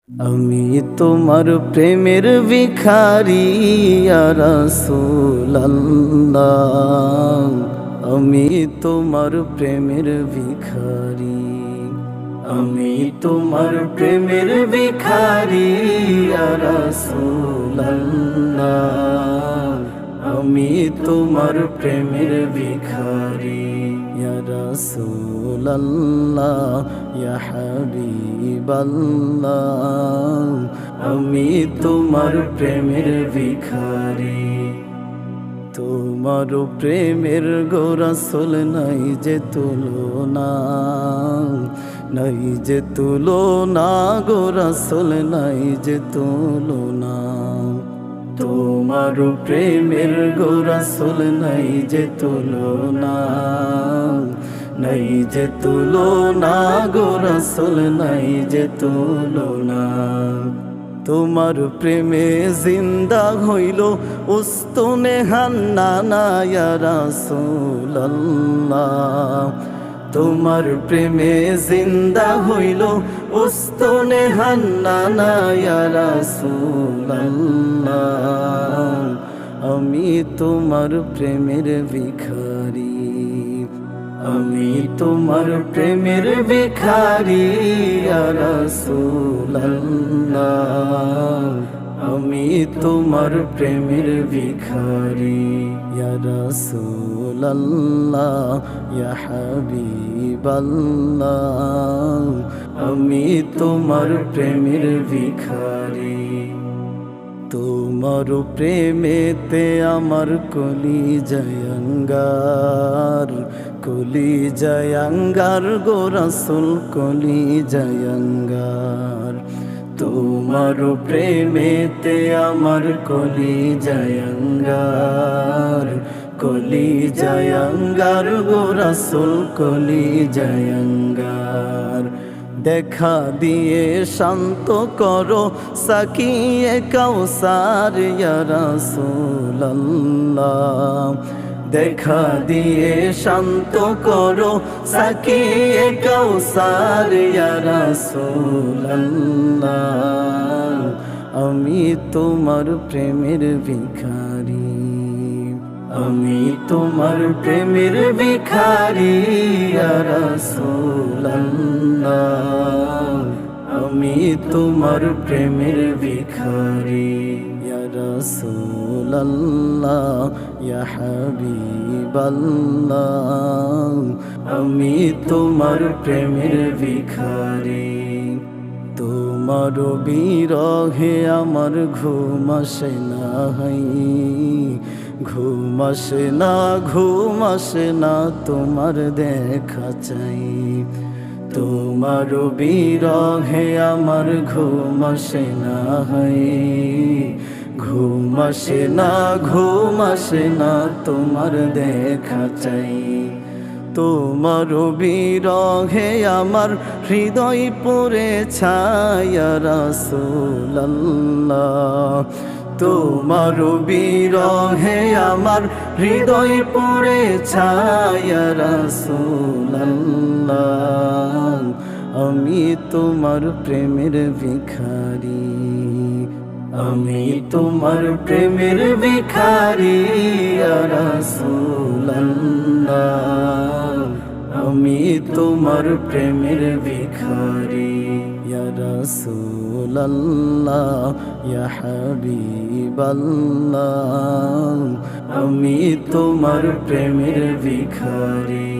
আমি তোমার প্রেমের ভিখারি ইয়া রাসূলুল্লাহ। আমি তোমার প্রেমের ভিখারি। আমি তোমার প্রেমের ভিখারি ইয়া রাসূলুল্লাহ। আমি তোমার প্রেমের ভিখারি ইয়া রাসূলুল্লাহ ইয়া হাবিবাল্লাহ। আমি তোমার প্রেমের ভিখারি। তোমার প্রেমের গো রাসূল নাই যে তুলনা, নাই যে তুলনা গো রাসূল নাই যে তুলনা। তোমার প্রেমের গো রাসূল নাই যে তুলনা, নাই যে তুলনা গো রাসূল নাই যে তুলনা। তোমার প্রেমে জিন্দা হইল উস্তুনে হান্নানা ইয়া রাসূলুল্লাহ। তোমার প্রেমে জিন্দা হইল উস্তুনে হান্নানা ইয়া রাসূলুল্লাহ। আমি তোমার প্রেমের ভিখারি। আমি তোমার প্রেমের ভিখারি ইয়া রাসূলুল্লাহ। আমি তোমার প্রেমের ভিখারি ইয়া রাসূলুল্লাহ ইয়া হাবিবাল্লাহ। আমি তোমার প্রেমের ভিখারি। তোমার প্রেমেতে আমার কলিজায় আঙ্গার, কলিজায় আঙ্গার গো রাসূল কলিজায় আঙ্গার। তোমার প্রেমেতে আমার কলিজায় আঙ্গার, কলিজায় আঙ্গার গো রাসূল কলিজায় আঙ্গার। দেখা দিয়ে শান্ত করো সাকিয়ে কাউসার ইয়া রাসূলুল্লাহ। দেখা দিয়ে শান্ত করো সাকিয়ে কাউসার ইয়া রাসূলুল্লাহ। আমি তোমার প্রেমের ভিখারি। আমি তোমার প্রেমের ভিখারি ইয়া রাসূলুল্লাহ। আমি তোমার প্রেমের ভিখারি ইয়া রাসূলুল্লাহ ইয়া হাবিবাল্লাহ। আমি তোমার প্রেমের ভিখারি। তোমার বিরহে আমার ঘুম আসে না, ঘুম আসে না, ঘুম আসে না তোমার দেখা চাই। তোমার বিরহে আমার ঘুম আসে না, ঘুম আসে না, ঘুম আসে না তোমার দেখা চাই। তোমার বিরহে আমার হৃদয় পুড়ে ছাই ইয়া রাসূলুল্লাহ। তোমার বিরহে আমার হৃদয় পুড়ে ছাই ইয়া রাসূলুল্লাহ। আমি তোমার প্রেমের ভিখারি। আমি তোমার প্রেমের ভিখারি ইয়া রাসূলুল্লাহ। আমি তোমার প্রেমের ভিখারি ইয়া রাসূলুল্লাহ ইয়া হাবিবাল্লাহ। আমি তোমার প্রেমের ভিখারি।